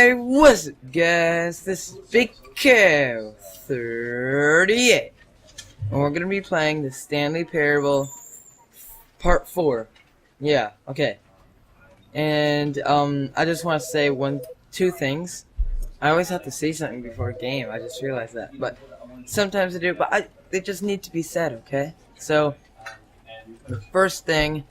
Hey, what's up, guys? This is Big Cow 38, and we're gonna be playing the Stanley Parable Part 4. Yeah, okay. And I just want to say two things. I always have to say something before a game. I just realized that, but sometimes I do. But they just need to be said, okay? So the first thing,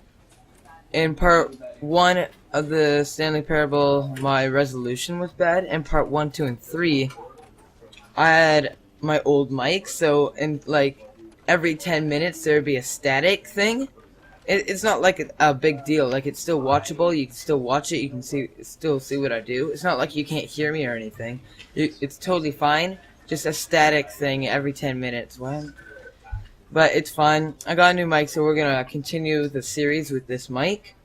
in Part 1 of the Stanley Parable, my resolution was bad. In Part 1, 2, and 3, I had my old mic, so in like every 10 minutes there would be a static thing. It's not like a big deal. Like, it's still watchable. You can still watch it. You can still see what I do. It's not like you can't hear me or anything. It's totally fine. Just a static thing every 10 minutes. What? But it's fine. I got a new mic, so we're gonna continue the series with this mic.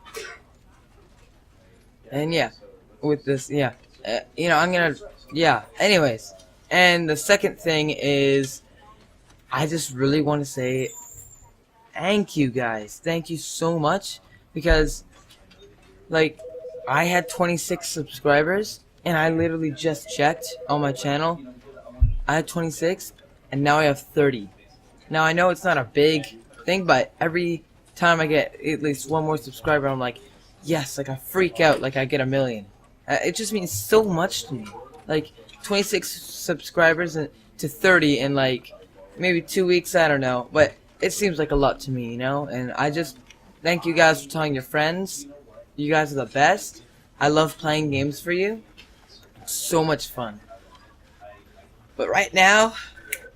And yeah, with this, yeah. I'm gonna, yeah. Anyways, and the second thing is, I just really want to say thank you guys. Thank you so much, because, like, I had 26 subscribers, and I literally just checked on my channel. I had 26, and now I have 30. Now, I know it's not a big thing, but every time I get at least one more subscriber, I'm like, yes, like, I freak out like I get 1 million. It just means so much to me. Like, 26 subscribers to 30 in, like, maybe 2 weeks, I don't know. But it seems like a lot to me, you know? And I just thank you guys for telling your friends. You guys are the best. I love playing games for you. It's so much fun. But right now,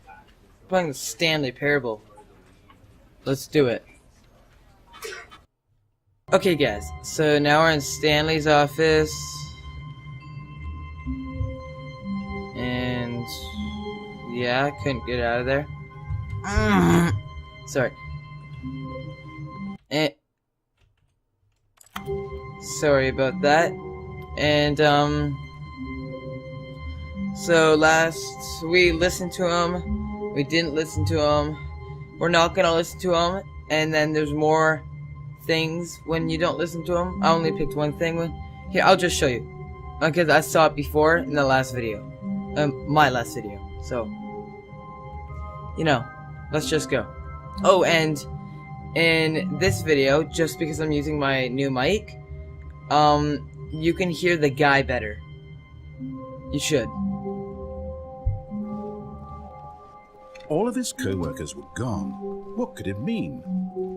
I'm playing the Stanley Parable. Let's do it. Okay, guys, so now we're in Stanley's office, and yeah, I couldn't get out of there. Sorry. Sorry about that. And so last we listened to him, we didn't listen to him, we're not gonna listen to him, and then there's more things when you don't listen to them. I only picked one thing. Here, I'll just show you, because I saw it before in the last video, my last video. So, let's just go. Oh, and in this video, just because I'm using my new mic, you can hear the guy better. You should. All of his co-workers were gone. What could it mean?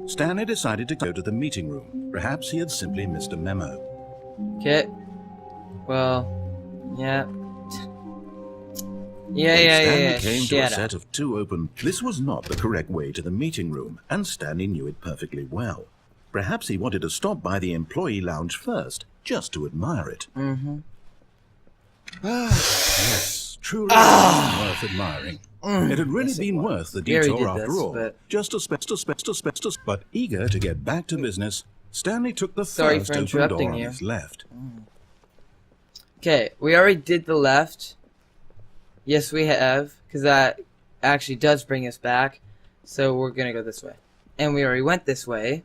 Stanley decided to go to the meeting room. Perhaps he had simply missed a memo. Okay. Well, yeah. Stanley came to a set of 2 open. This was not the correct way to the meeting room, and Stanley knew it perfectly well. Perhaps he wanted to stop by the employee lounge first, just to admire it. Yes, truly worth admiring. It had really been worth the detour after all. But but eager to get back to business, Stanley took the first open door on his left. Okay, we already did the left. Yes, we have, because that actually does bring us back. So we're gonna go this way, and we already went this way.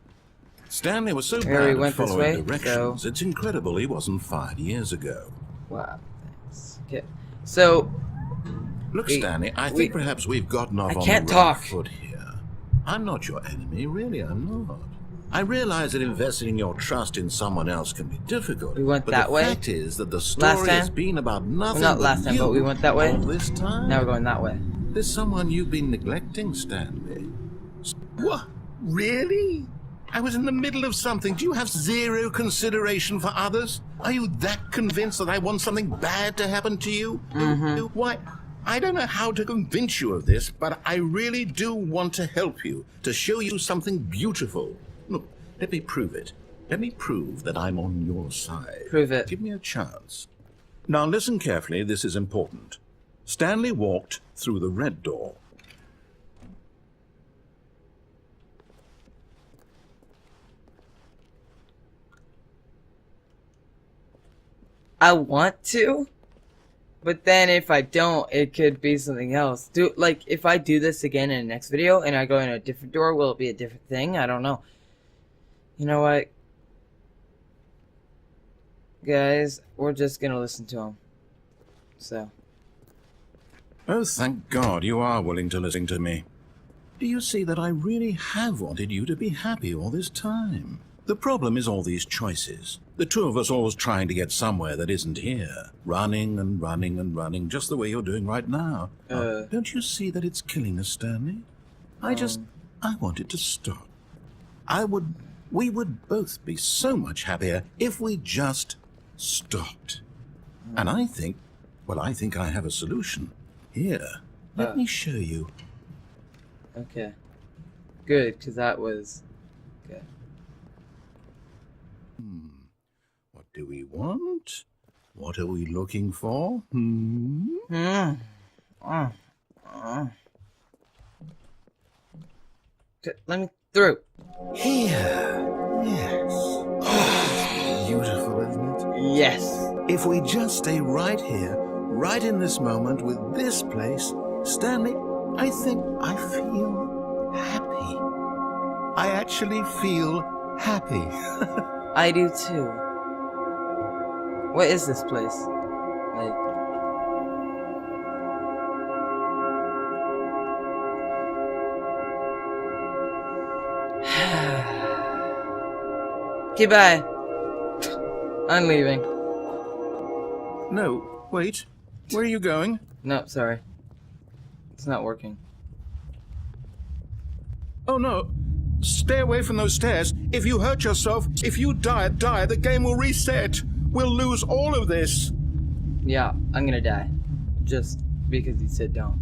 Stanley was so bad at following directions. It's incredible he wasn't fired years ago. Wow, thanks. Okay, so. Look, Stanley, I think perhaps we've gotten off on the wrong foot here. I'm not your enemy, really, I'm not. I realize that investing your trust in someone else can be difficult. We went but that way. The fact is that the story has been about nothing not last time, but we went that way. All this time. Now we're going that way. There's someone you've been neglecting, Stanley. What? Really? I was in the middle of something. Do you have zero consideration for others? Are you that convinced that I want something bad to happen to you? Why? I don't know how to convince you of this, but I really do want to help you, to show you something beautiful. Look, let me prove it. Let me prove that I'm on your side. Prove it. Give me a chance. Now listen carefully, this is important. Stanley walked through the red door. I want to. But then if I don't, it could be something else. If I do this again in the next video and I go in a different door, will it be a different thing? I don't know. You know what? Guys, we're just gonna listen to him. So. Oh, thank God you are willing to listen to me. Do you see that I really have wanted you to be happy all this time? The problem is all these choices. The two of us always trying to get somewhere that isn't here. Running and running and running, just the way you're doing right now. Don't you see that it's killing us, Stanley? I want it to stop. We would both be so much happier if we just stopped. And I think I have a solution. Here, let me show you. Okay. Good, because that was good. What do we want? What are we looking for? Let me through. Here. Yes. Oh, beautiful, isn't it? Yes. If we just stay right here, right in this moment with this place, Stanley, I think I feel happy. I actually feel happy. I do too. What is this place? Like... Goodbye. I'm leaving. No, wait. Where are you going? No, sorry. It's not working. Oh no. Stay away from those stairs. If you hurt yourself, if you die, the game will reset. We'll lose all of this. Yeah, I'm gonna die. Just because you said don't.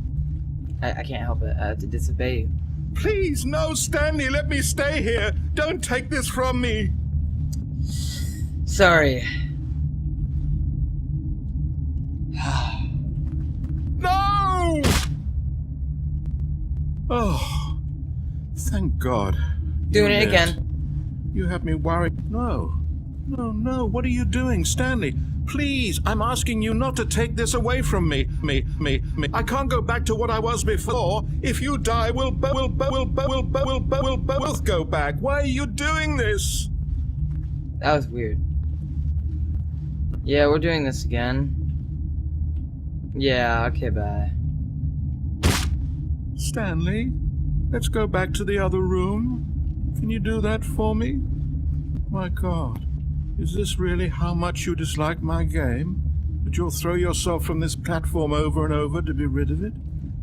I can't help it. I have to disobey you. Please, no, Stanley, let me stay here. Don't take this from me. Sorry. No! Oh, thank God. Doing it again. You have me worried. No. What are you doing, Stanley? Please, I'm asking you not to take this away from me. I can't go back to what I was before. If you die, we'll both go back. Why are you doing this? That was weird. Yeah, we're doing this again. Yeah, okay, bye. Stanley, let's go back to the other room. Can you do that for me? My God, is this really how much you dislike my game? That you'll throw yourself from this platform over and over to be rid of it?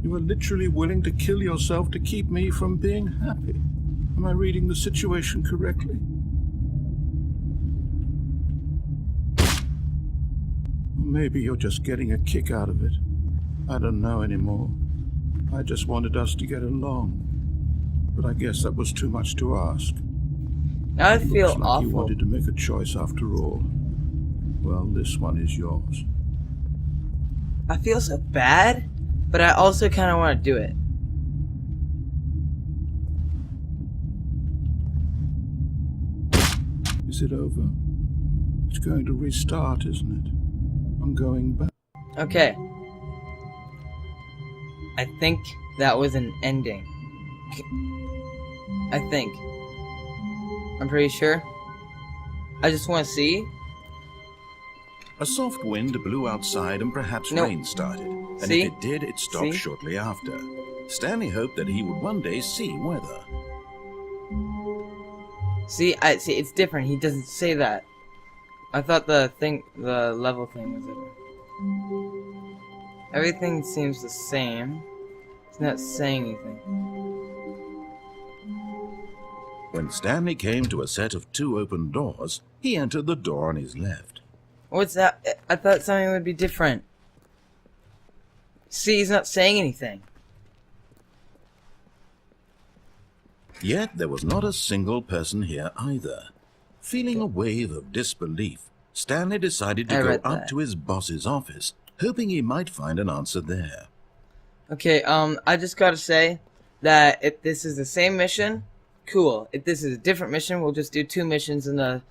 You are literally willing to kill yourself to keep me from being happy. Am I reading the situation correctly? Maybe you're just getting a kick out of it. I don't know anymore. I just wanted us to get along. But I guess that was too much to ask. Now I feel Looks like awful. You wanted to make a choice after all. Well, this one is yours. I feel so bad, but I also kind of want to do it. Is it over? It's going to restart, isn't it? I'm going back. Okay. I think that was an ending. I think. I'm pretty sure. I just want to see. A soft wind blew outside and perhaps Nope. rain started. And See? if it did, it stopped See? shortly after. Stanley hoped that he would one day see weather. See, it's different. He doesn't say that. I thought the level thing was different. Everything seems the same. It's not saying anything. When Stanley came to a set of two open doors, he entered the door on his left. What's that? I thought something would be different. See, he's not saying anything. Yet there was not a single person here either. Feeling a wave of disbelief, Stanley decided to I go read up that. to his boss's office, hoping he might find an answer there. Okay, I just gotta say that if this is the same mission, cool. If this is a different mission, we'll just do 2 missions in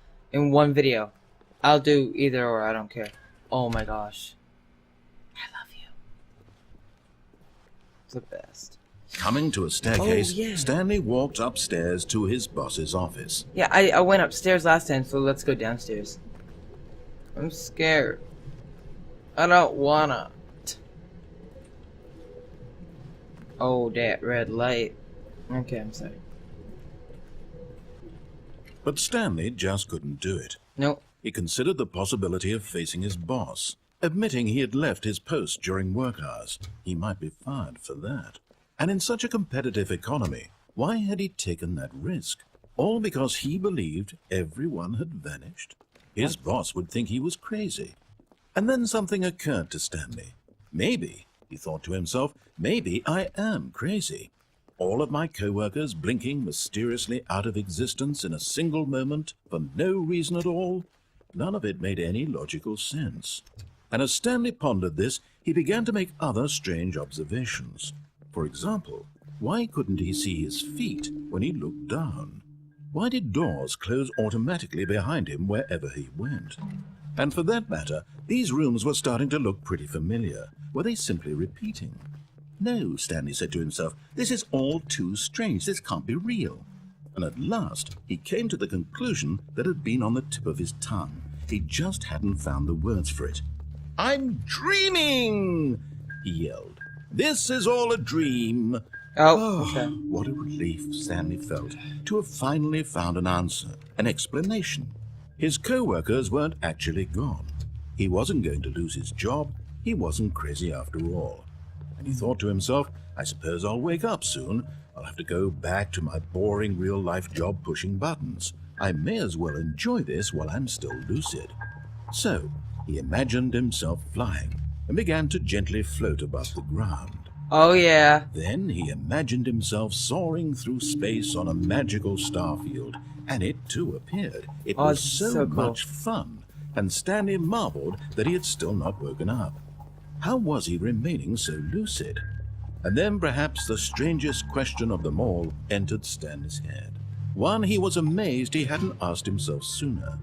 one video. I'll do either or, I don't care. Oh my gosh. I love you. It's the best. Coming to a staircase, Oh, yeah. Stanley walked upstairs to his boss's office. Yeah, I went upstairs last time, so let's go downstairs. I'm scared. I don't wanna. Oh, that red light. Okay, I'm sorry. But Stanley just couldn't do it. Nope. He considered the possibility of facing his boss, admitting he had left his post during work hours. He might be fired for that. And in such a competitive economy, why had he taken that risk? All because he believed everyone had vanished? His boss would think he was crazy. And then something occurred to Stanley. Maybe, he thought to himself, maybe I am crazy. All of my co-workers blinking mysteriously out of existence in a single moment for no reason at all. None of it made any logical sense. And as Stanley pondered this, he began to make other strange observations. For example, why couldn't he see his feet when he looked down? Why did doors close automatically behind him wherever he went? And for that matter, these rooms were starting to look pretty familiar. Were they simply repeating? No, Stanley said to himself, this is all too strange. This can't be real. And at last, he came to the conclusion that had been on the tip of his tongue. He just hadn't found the words for it. I'm dreaming, he yelled. This is all a dream. Oh, okay. What a relief Stanley felt to have finally found an answer, an explanation. His co-workers weren't actually gone. He wasn't going to lose his job. He wasn't crazy after all. And he thought to himself, I suppose I'll wake up soon. I'll have to go back to my boring real-life job pushing buttons. I may as well enjoy this while I'm still lucid. So he imagined himself flying and began to gently float above the ground. Oh, yeah. Then he imagined himself soaring through space on a magical starfield, and it too appeared. It was so cool. much fun, and Stanley marveled that he had still not woken up. How was he remaining so lucid? And then perhaps the strangest question of them all entered Stanley's head. One he was amazed he hadn't asked himself sooner.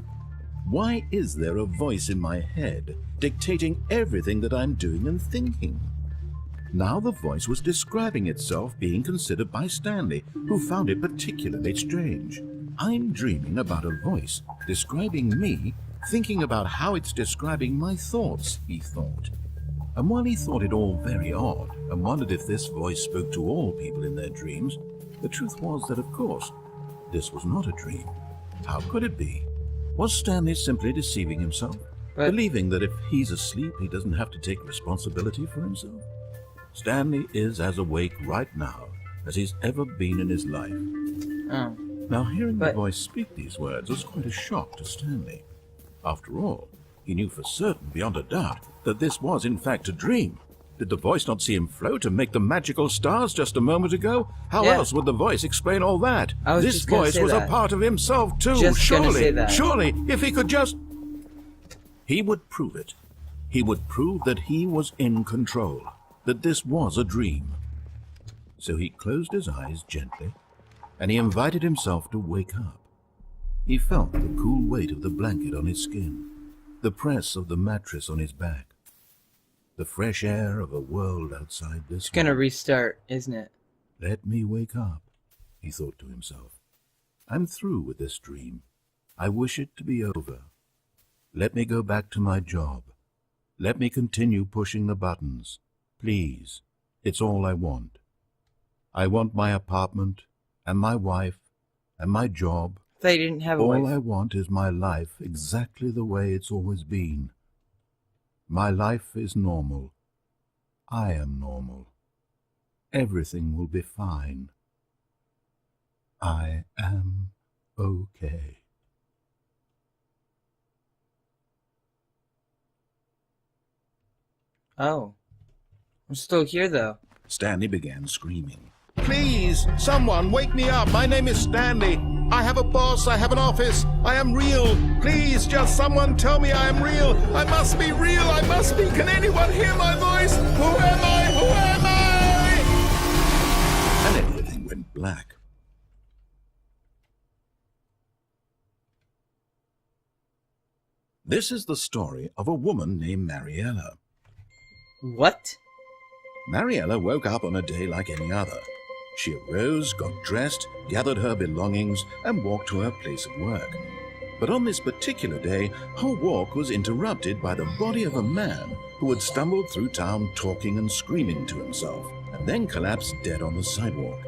Why is there a voice in my head dictating everything that I'm doing and thinking? Now the voice was describing itself being considered by Stanley, who found it particularly strange. I'm dreaming about a voice describing me, thinking about how it's describing my thoughts, he thought. And while he thought it all very odd and wondered if this voice spoke to all people in their dreams, the truth was that, of course, this was not a dream. How could it be? Was Stanley simply deceiving himself, believing that if he's asleep, he doesn't have to take responsibility for himself? Stanley is as awake right now as he's ever been in his life. Oh. Now, hearing the voice speak these words was quite a shock to Stanley. After all, he knew for certain, beyond a doubt, that this was in fact a dream. Did the voice not see him float and make the magical stars just a moment ago? How else would the voice explain all that? This voice was a part of himself too. Surely, if he could just... He would prove it. He would prove that he was in control, that this was a dream. So he closed his eyes gently, and he invited himself to wake up. He felt the cool weight of the blanket on his skin, the press of the mattress on his back, the fresh air of a world outside this. It's gonna restart, isn't it? Let me wake up, he thought to himself. I'm through with this dream. I wish it to be over. Let me go back to my job. Let me continue pushing the buttons. Please, it's all I want. I want my apartment, and my wife, and my job. They didn't have a All wife. I want is my life exactly the way it's always been. My life is normal. I am normal. Everything will be fine. I am okay. Oh. I'm still here, though. Stanley began screaming. Please, someone, wake me up. My name is Stanley. I have a boss. I have an office. I am real. Please, just someone tell me I am real. I must be real. I must be. Can anyone hear my voice? Who am I? Who am I? And everything went black. This is the story of a woman named Mariella. What? Mariella woke up on a day like any other. She arose, got dressed, gathered her belongings, and walked to her place of work. But on this particular day, her walk was interrupted by the body of a man who had stumbled through town talking and screaming to himself, and then collapsed dead on the sidewalk.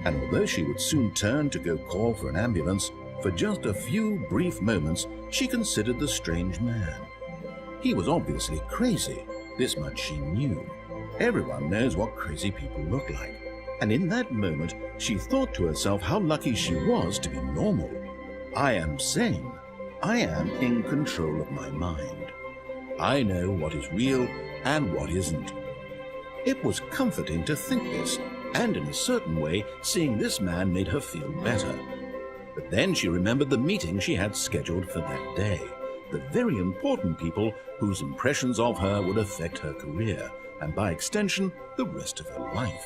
And although she would soon turn to go call for an ambulance, for just a few brief moments she considered the strange man. He was obviously crazy, this much she knew. Everyone knows what crazy people look like. And in that moment, she thought to herself how lucky she was to be normal. I am sane. I am in control of my mind. I know what is real and what isn't. It was comforting to think this, and in a certain way, seeing this man made her feel better. But then she remembered the meeting she had scheduled for that day, the very important people whose impressions of her would affect her career, and by extension, the rest of her life.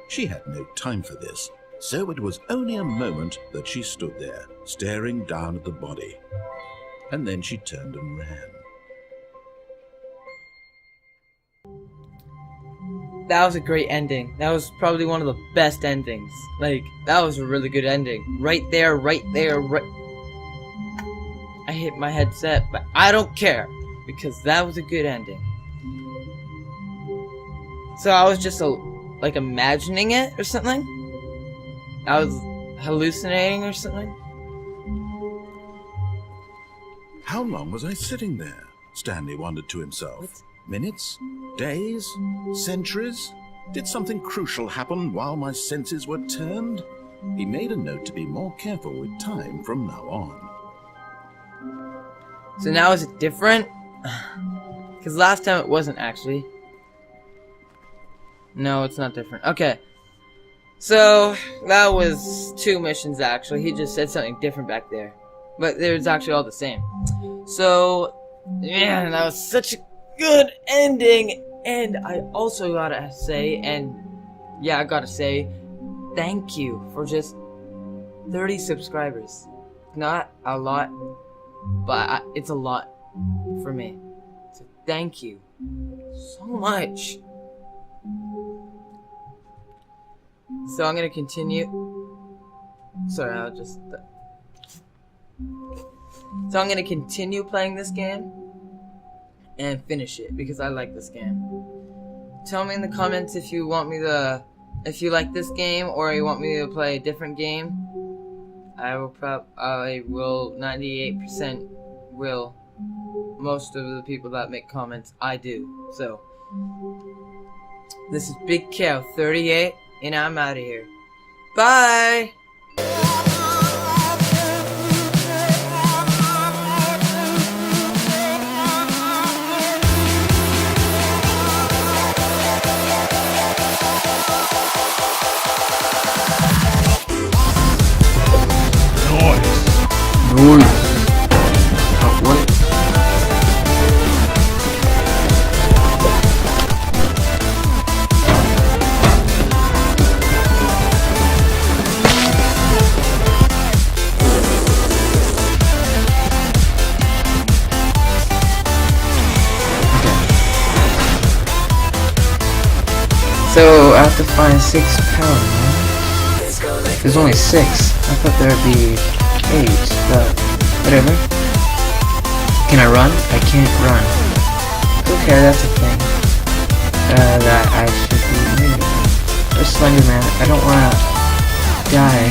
She had no time for this, so it was only a moment that she stood there, staring down at the body. And then she turned and ran. That was a great ending. That was probably one of the best endings. Like, that was a really good ending. Right there, right. I hit my headset, but I don't care, because that was a good ending. So I was just, like, imagining it or something? I was hallucinating or something? How long was I sitting there? Stanley wondered to himself. What? Minutes? Days? Centuries? Did something crucial happen while my senses were turned? He made a note to be more careful with time from now on. So now is it different? Because last time it wasn't actually. No, it's not different. Okay. So, that was 2 missions actually. He just said something different back there. But it was actually all the same. So, man, that was such a good ending. And I also gotta say, I gotta say, thank you for just 30 subscribers. Not a lot, but it's a lot for me. So thank you so much. So I'm gonna continue. Sorry, So I'm gonna continue playing this game and finish it because I like this game. Tell me in the comments if you want me to, if you like this game or you want me to play a different game. I will 98% will. Most of the people that make comments, I do. So this is Big Cow 38, and I'm out of here. Bye. What? So I have to find 6 power. There's only 6. I thought there'd be 8, but whatever. Can I run? I can't run. Okay, that's a thing. That I should be moving. Or Slender Man. I don't wanna die.